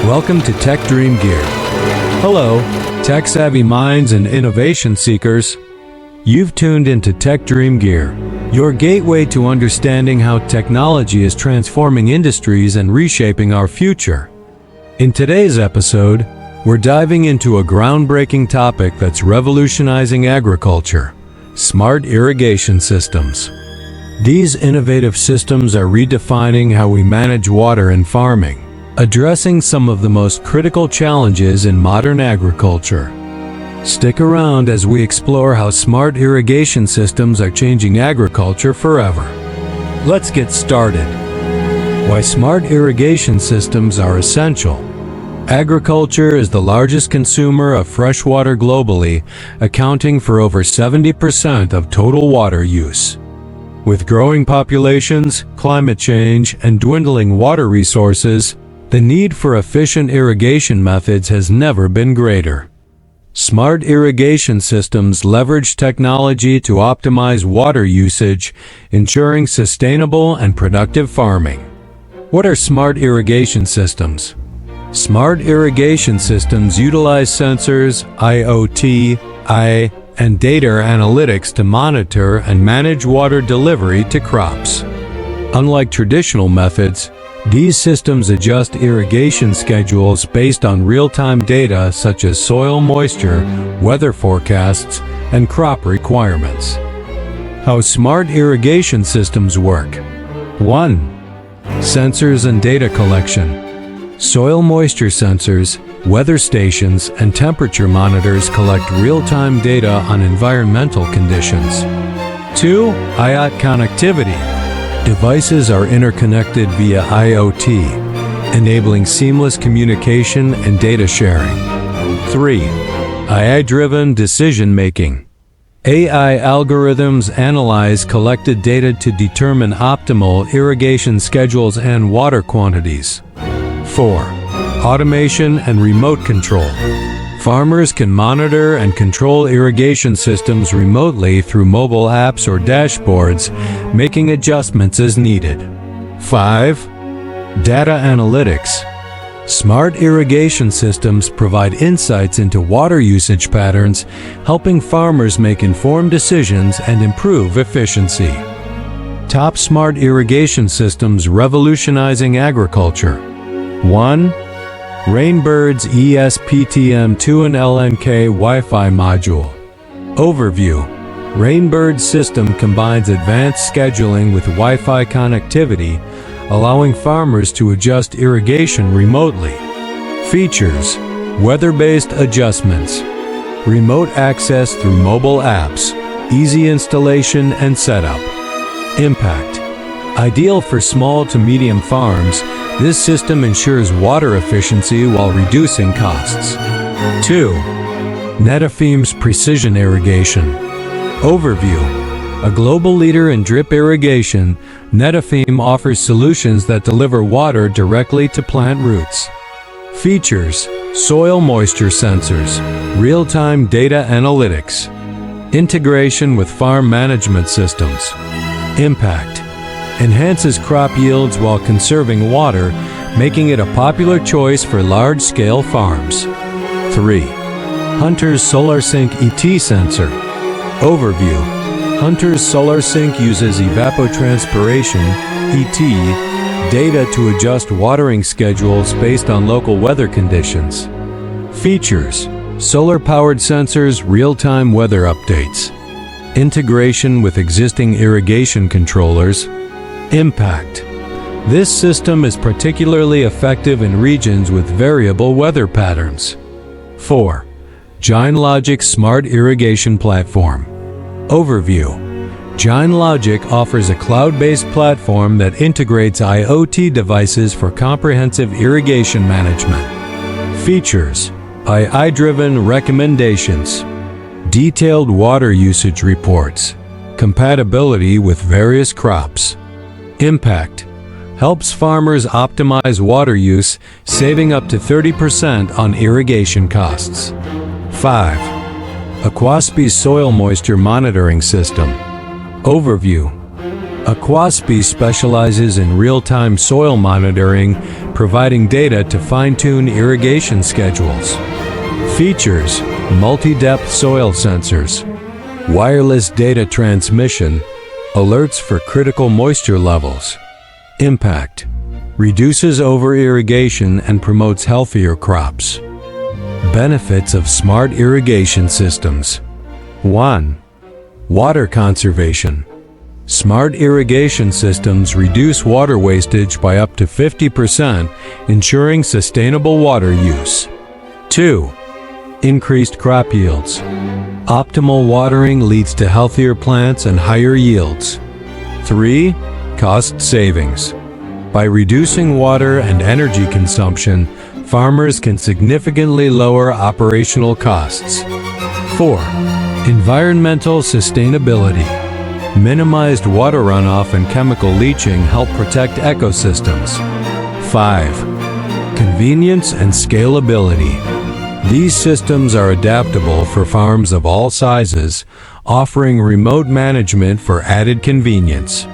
Welcome to Tech Dream Gear. Hello, tech-savvy minds and innovation seekers. You've tuned into Tech Dream Gear, your gateway to understanding how technology is transforming industries and reshaping our future. In today's episode, we're diving into a groundbreaking topic that's revolutionizing agriculture: smart irrigation systems. These innovative systems are redefining how we manage water in farming, addressing some of the most critical challenges in modern agriculture. Stick around as we explore how smart irrigation systems are changing agriculture forever. Let's get started. Why smart irrigation systems are essential. Agriculture is the largest consumer of fresh water globally, accounting for over 70% of total water use. With growing populations, climate change, and dwindling water resources, the need for efficient irrigation methods has never been greater. Smart irrigation systems leverage technology to optimize water usage, ensuring sustainable and productive farming. What are smart irrigation systems? Smart irrigation systems utilize sensors, IoT, and data analytics to monitor and manage water delivery to crops. Unlike traditional methods, these systems adjust irrigation schedules based on real-time data such as soil moisture, weather forecasts, and crop requirements. How smart irrigation systems work. 1. Sensors and data collection. Soil moisture sensors, weather stations, and temperature monitors collect real-time data on environmental conditions. 2. IoT connectivity. Devices are interconnected via IoT, enabling seamless communication and data sharing. 3. AI-driven decision-making. AI algorithms analyze collected data to determine optimal irrigation schedules and water quantities. 4. Automation and remote control. Farmers can monitor and control irrigation systems remotely through mobile apps or dashboards, making adjustments as needed. 5. Data analytics. Smart irrigation systems provide insights into water usage patterns, helping farmers make informed decisions and improve efficiency. Top smart irrigation systems revolutionizing agriculture. 1. Rainbird's ESPTM2 and LNK Wi-Fi module. Overview. Rainbird's system combines advanced scheduling with Wi-Fi connectivity, allowing farmers to adjust irrigation remotely. Features: weather-based adjustments, remote access through mobile apps, easy installation and setup. Impact. Ideal for small to medium farms, this system ensures water efficiency while reducing costs. 2. Netafim's precision irrigation. Overview. A global leader in drip irrigation, Netafim offers solutions that deliver water directly to plant roots. Features: soil moisture sensors, real-time data analytics, integration with farm management systems. Impact. Enhances crop yields while conserving water, making it a popular choice for large-scale farms. 3. Hunter's SolarSync ET sensor. Overview. Hunter's SolarSync uses evapotranspiration (ET) data to adjust watering schedules based on local weather conditions. Features: solar-powered sensors, real-time weather updates, integration with existing irrigation controllers. Impact. This system is particularly effective in regions with variable weather patterns. 4. GiantLogic Smart Irrigation Platform. Overview. GiantLogic offers a cloud-based platform that integrates IoT devices for comprehensive irrigation management. Features: AI-driven recommendations, detailed water usage reports, compatibility with various crops. Impact. Helps farmers optimize water use, saving up to 30% on irrigation costs. 5. Aquaspe's Soil Moisture Monitoring System. Overview. Aquaspe specializes in real-time soil monitoring, providing data to fine-tune irrigation schedules. Features: multi-depth soil sensors, wireless data transmission, alerts for critical moisture levels. Impact: reduces over-irrigation and promotes healthier crops. Benefits of smart irrigation systems. 1. Water conservation. Smart irrigation systems reduce water wastage by up to 50%, ensuring sustainable water use. 2. Increased crop yields. Optimal watering leads to healthier plants and higher yields. 3. Cost savings. By reducing water and energy consumption, farmers can significantly lower operational costs. 4. Environmental sustainability. Minimized water runoff and chemical leaching help protect ecosystems. 5. Convenience and scalability. These systems are adaptable for farms of all sizes, offering remote management for added convenience.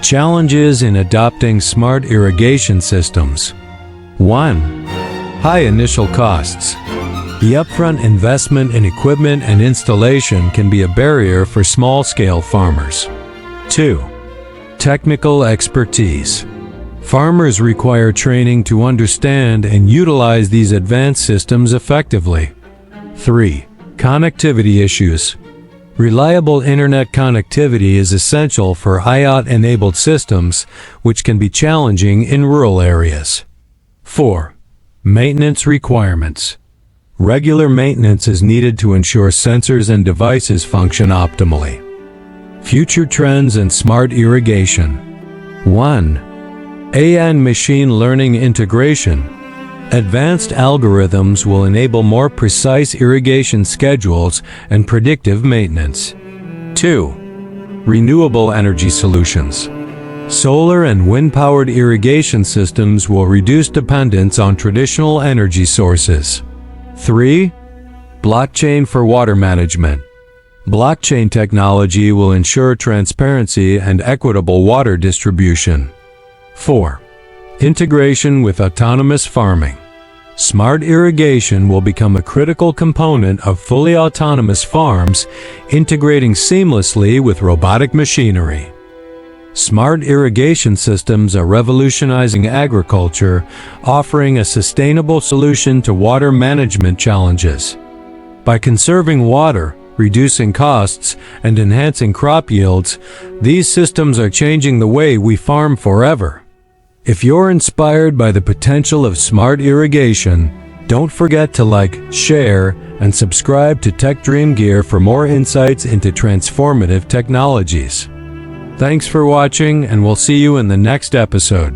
Challenges in adopting smart irrigation systems. 1. High initial costs. The upfront investment in equipment and installation can be a barrier for small-scale farmers. 2. Technical expertise. Farmers require training to understand and utilize these advanced systems effectively. 3. Connectivity issues. Reliable internet connectivity is essential for IoT-enabled systems, which can be challenging in rural areas. 4. Maintenance requirements. Regular maintenance is needed to ensure sensors and devices function optimally. Future trends in smart irrigation. 1. AI and machine learning integration. Advanced algorithms will enable more precise irrigation schedules and predictive maintenance. 2. Renewable energy solutions. Solar and wind-powered irrigation systems will reduce dependence on traditional energy sources. 3. Blockchain for water management. Blockchain technology will ensure transparency and equitable water distribution. 4. Integration with autonomous farming. Smart irrigation will become a critical component of fully autonomous farms, integrating seamlessly with robotic machinery. Smart irrigation systems are revolutionizing agriculture, offering a sustainable solution to water management challenges. By conserving water, reducing costs, and enhancing crop yields, these systems are changing the way we farm forever. If you're inspired by the potential of smart irrigation, don't forget to like, share, and subscribe to Tech Dream Gear for more insights into transformative technologies. Thanks for watching, and we'll see you in the next episode.